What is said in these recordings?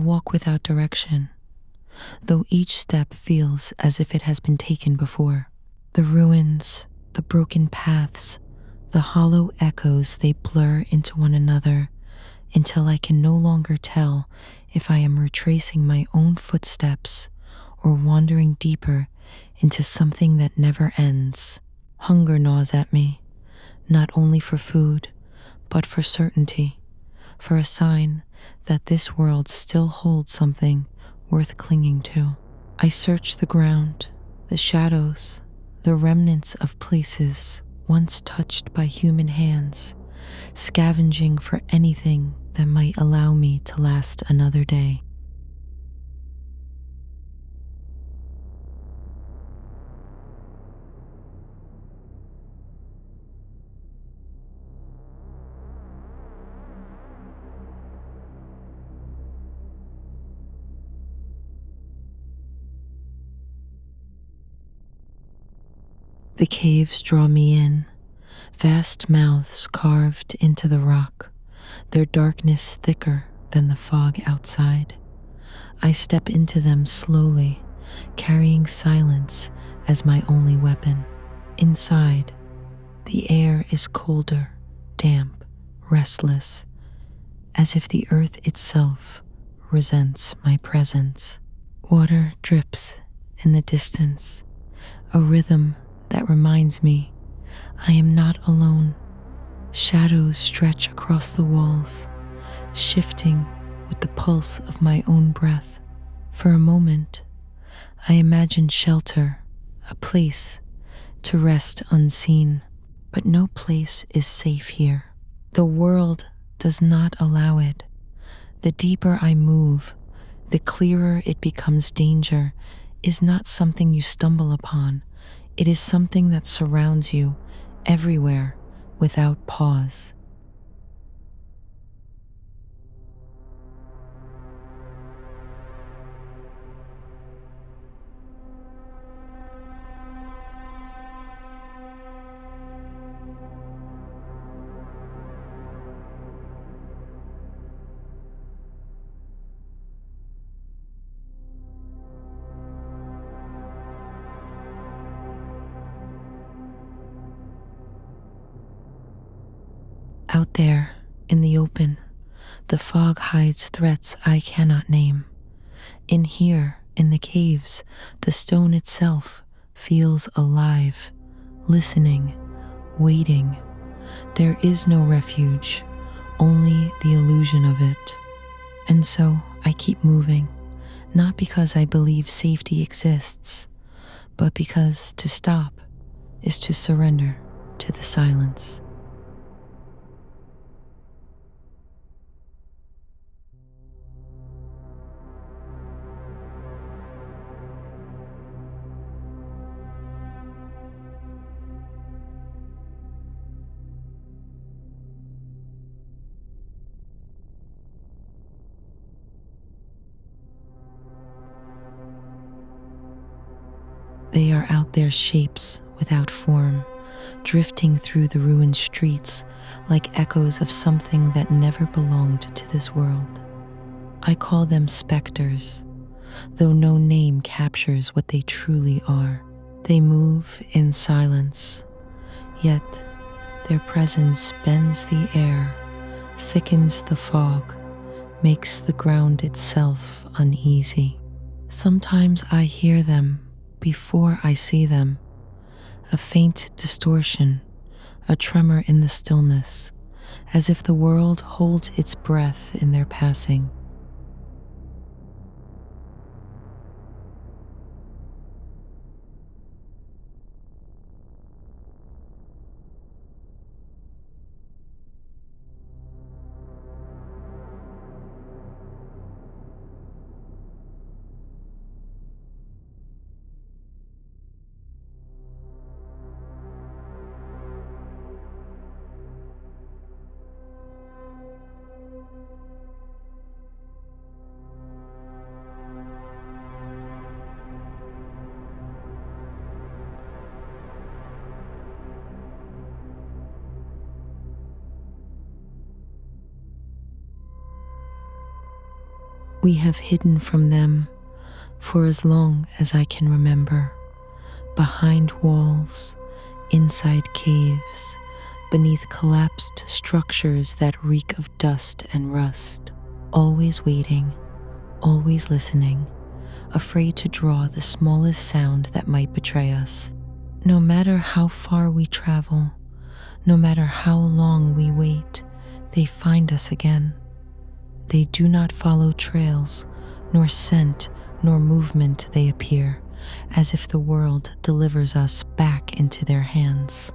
walk without direction, though each step feels as if it has been taken before. The ruins, the broken paths, the hollow echoes, they blur into one another until I can no longer tell if I am retracing my own footsteps or wandering deeper into something that never ends. Hunger gnaws at me, not only for food, but for certainty, for a sign that this world still holds something worth clinging to. I search the ground, the shadows, the remnants of places once touched by human hands, scavenging for anything that might allow me to last another day. The caves draw me in, vast mouths carved into the rock, their darkness thicker than the fog outside. I step into them slowly, carrying silence as my only weapon. Inside, the air is colder, damp, restless, as if the earth itself resents my presence. Water drips in the distance, a rhythm that reminds me I am not alone. Shadows stretch across the walls, shifting with the pulse of my own breath. For a moment, I imagine shelter, a place to rest unseen. But no place is safe here. The world does not allow it. The deeper I move, the clearer it becomes. Danger is not something you stumble upon. It is something that surrounds you everywhere without pause. Out there, in the open, the fog hides threats I cannot name. In here, in the caves, the stone itself feels alive, listening, waiting. There is no refuge, only the illusion of it. And so I keep moving, not because I believe safety exists, but because to stop is to surrender to the silence. They are out there, shapes without form, drifting through the ruined streets like echoes of something that never belonged to this world. I call them specters, though no name captures what they truly are. They move in silence, yet their presence bends the air, thickens the fog, makes the ground itself uneasy. Sometimes I hear them before I see them, a faint distortion, a tremor in the stillness, as if the world holds its breath in their passing. We have hidden from them for as long as I can remember, behind walls, inside caves, beneath collapsed structures that reek of dust and rust, always waiting, always listening, afraid to draw the smallest sound that might betray us. No matter how far we travel, no matter how long we wait, they find us again. They do not follow trails, nor scent, nor movement they appear, as if the world delivers us back into their hands.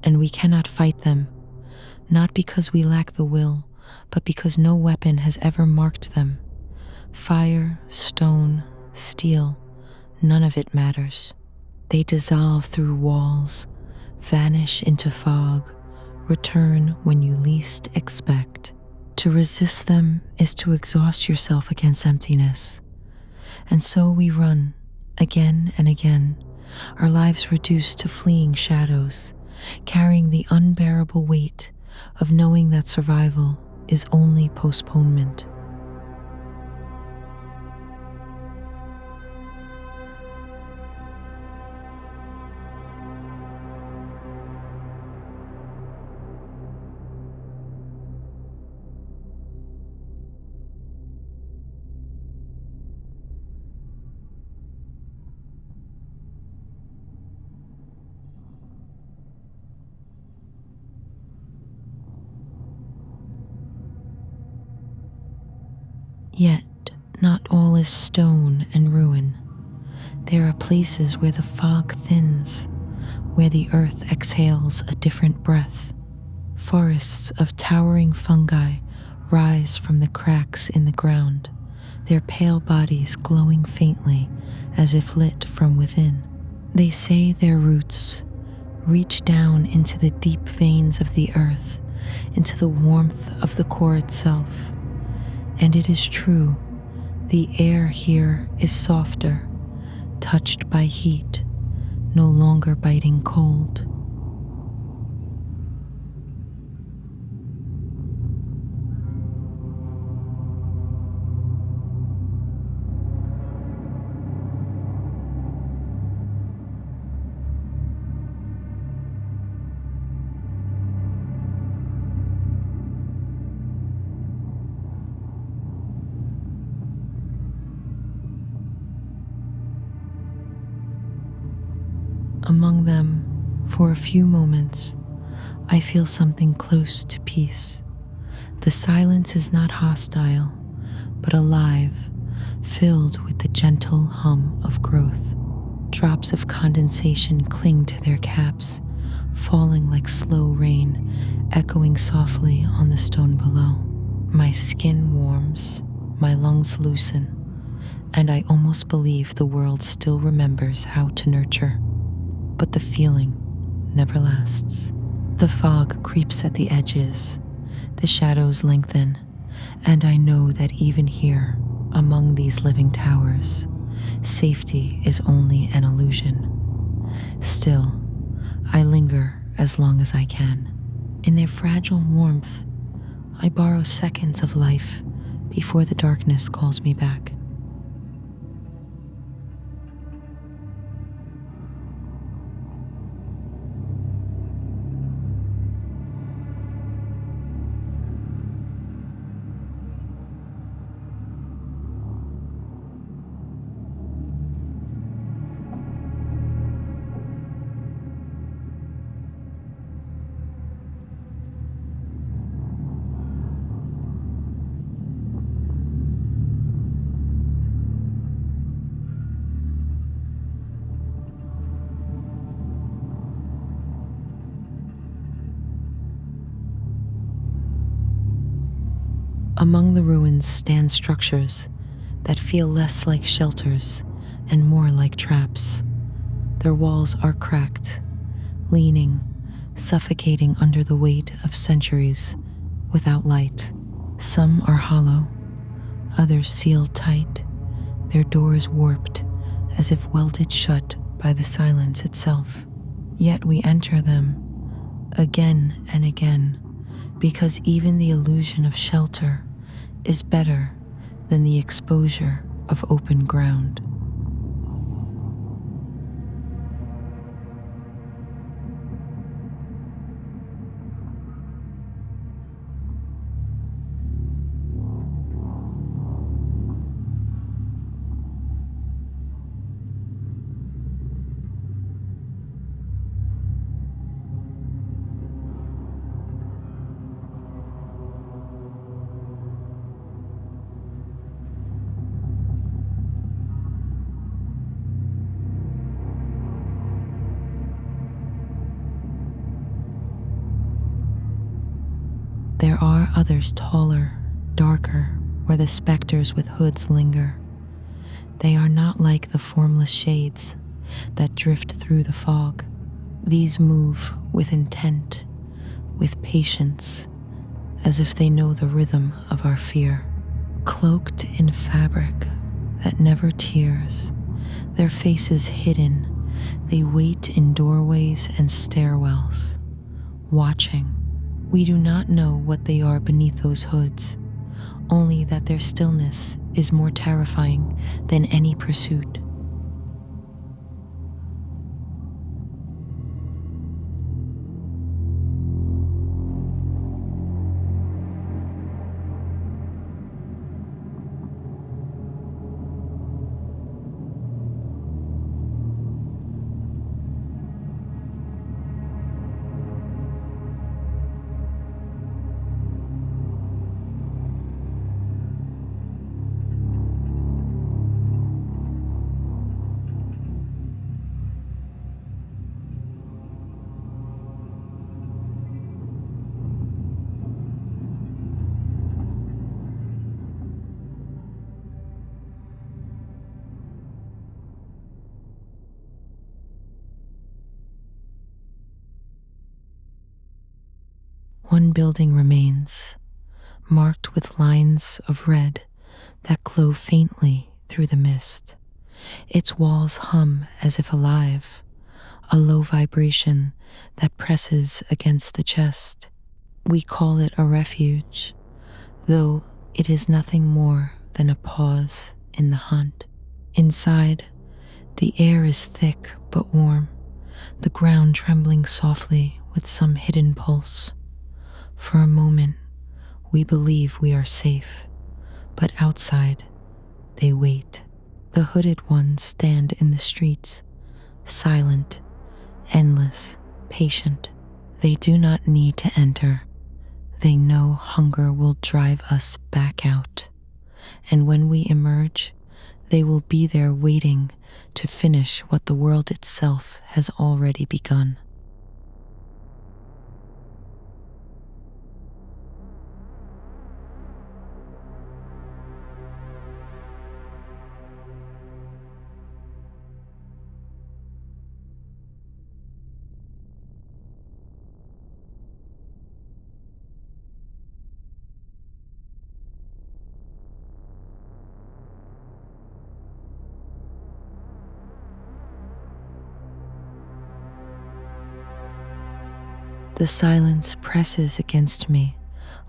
And we cannot fight them, not because we lack the will, but because no weapon has ever marked them. Fire, stone, steel, none of it matters. They dissolve through walls, vanish into fog, return when you least expect. To resist them is to exhaust yourself against emptiness. And so we run, again and again, our lives reduced to fleeing shadows, carrying the unbearable weight of knowing that survival is only postponement. Yet, not all is stone and ruin. There are places where the fog thins, where the earth exhales a different breath. Forests of towering fungi rise from the cracks in the ground, their pale bodies glowing faintly as if lit from within. They say their roots reach down into the deep veins of the earth, into the warmth of the core itself. And it is true, the air here is softer, touched by heat, no longer biting cold. Among them, for a few moments, I feel something close to peace. The silence is not hostile, but alive, filled with the gentle hum of growth. Drops of condensation cling to their caps, falling like slow rain, echoing softly on the stone below. My skin warms, my lungs loosen, and I almost believe the world still remembers how to nurture. But the feeling never lasts. The fog creeps at the edges, the shadows lengthen, and I know that even here, among these living towers, safety is only an illusion. Still, I linger as long as I can. In their fragile warmth, I borrow seconds of life before the darkness calls me back. Among the ruins stand structures that feel less like shelters and more like traps. Their walls are cracked, leaning, suffocating under the weight of centuries without light. Some are hollow, others sealed tight, their doors warped as if welded shut by the silence itself. Yet we enter them again and again, because even the illusion of shelter is better than the exposure of open ground. There are others taller, darker, where the specters with hoods linger. They are not like the formless shades that drift through the fog. These move with intent, with patience, as if they know the rhythm of our fear. Cloaked in fabric that never tears, their faces hidden, they wait in doorways and stairwells, watching. We do not know what they are beneath those hoods, only that their stillness is more terrifying than any pursuit. One building remains, marked with lines of red that glow faintly through the mist. Its walls hum as if alive, a low vibration that presses against the chest. We call it a refuge, though it is nothing more than a pause in the hunt. Inside, the air is thick but warm, the ground trembling softly with some hidden pulse. For a moment, we believe we are safe, but outside, they wait. The hooded ones stand in the streets, silent, endless, patient. They do not need to enter. They know hunger will drive us back out. And when we emerge, they will be there waiting to finish what the world itself has already begun. The silence presses against me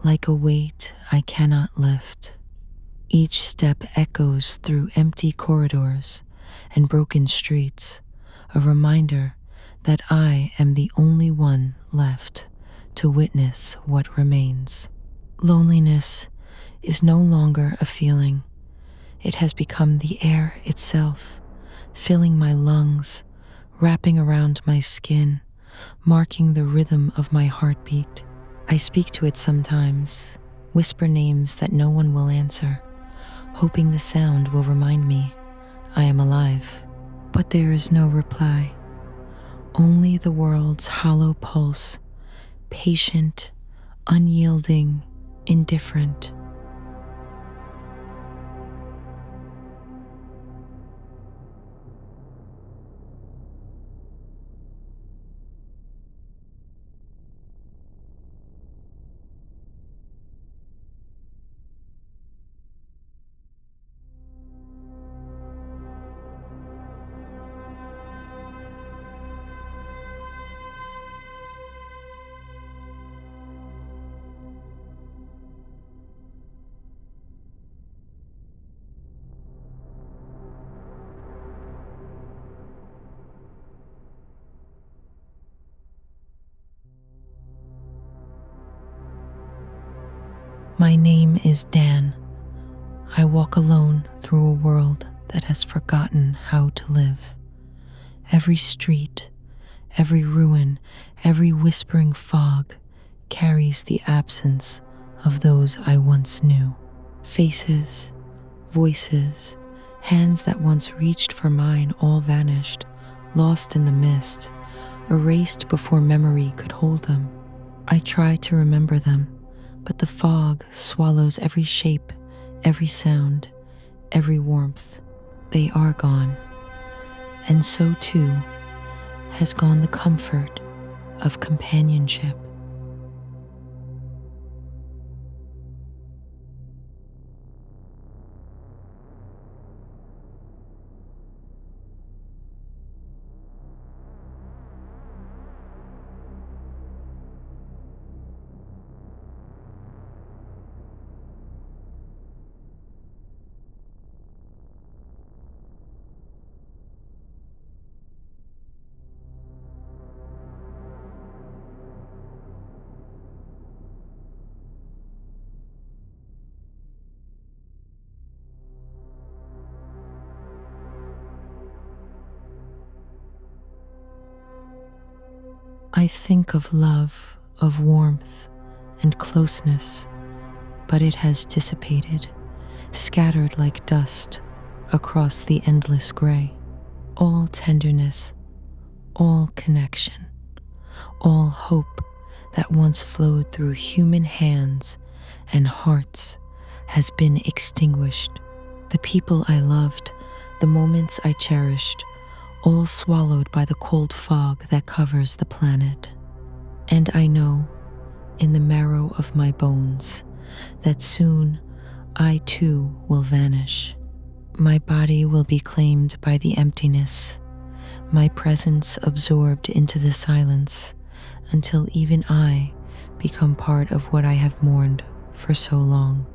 like a weight I cannot lift. Each step echoes through empty corridors and broken streets, a reminder that I am the only one left to witness what remains. Loneliness is no longer a feeling. It has become the air itself, filling my lungs, wrapping around my skin, marking the rhythm of my heartbeat. I speak to it sometimes, whisper names that no one will answer, hoping the sound will remind me I am alive. But there is no reply, only the world's hollow pulse, patient, unyielding, indifferent. My name is Danne. I walk alone through a world that has forgotten how to live. Every street, every ruin, every whispering fog carries the absence of those I once knew. Faces, voices, hands that once reached for mine all vanished, lost in the mist, erased before memory could hold them. I try to remember them, but the fog swallows every shape, every sound, every warmth. They are gone, and so too has gone the comfort of companionship. I think of love, of warmth and closeness, but it has dissipated, scattered like dust across the endless gray. All tenderness, all connection, all hope that once flowed through human hands and hearts has been extinguished. The people I loved, the moments I cherished, all swallowed by the cold fog that covers the planet. And I know, in the marrow of my bones, that soon I too will vanish. My body will be claimed by the emptiness, my presence absorbed into the silence, until even I become part of what I have mourned for so long.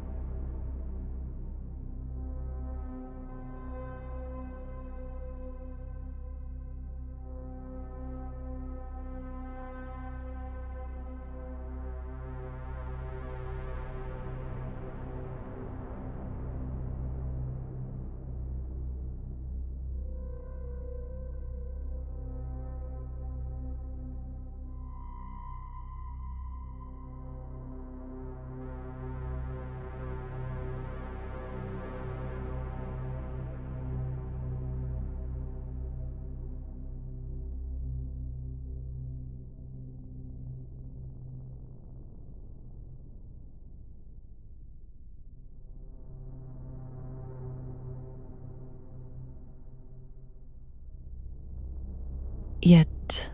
Yet,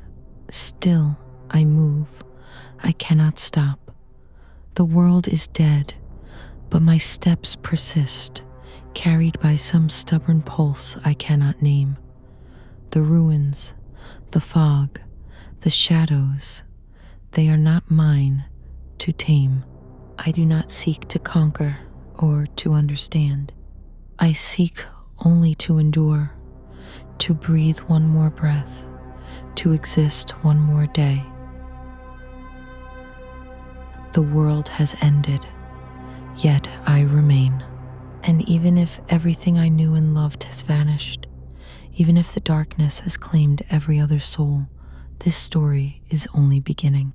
still I move. I cannot stop. The world is dead, but my steps persist, carried by some stubborn pulse I cannot name. The ruins, the fog, the shadows, they are not mine to tame. I do not seek to conquer or to understand. I seek only to endure, to breathe one more breath, to exist one more day. The world has ended, yet I remain. And even if everything I knew and loved has vanished, even if the darkness has claimed every other soul, this story is only beginning.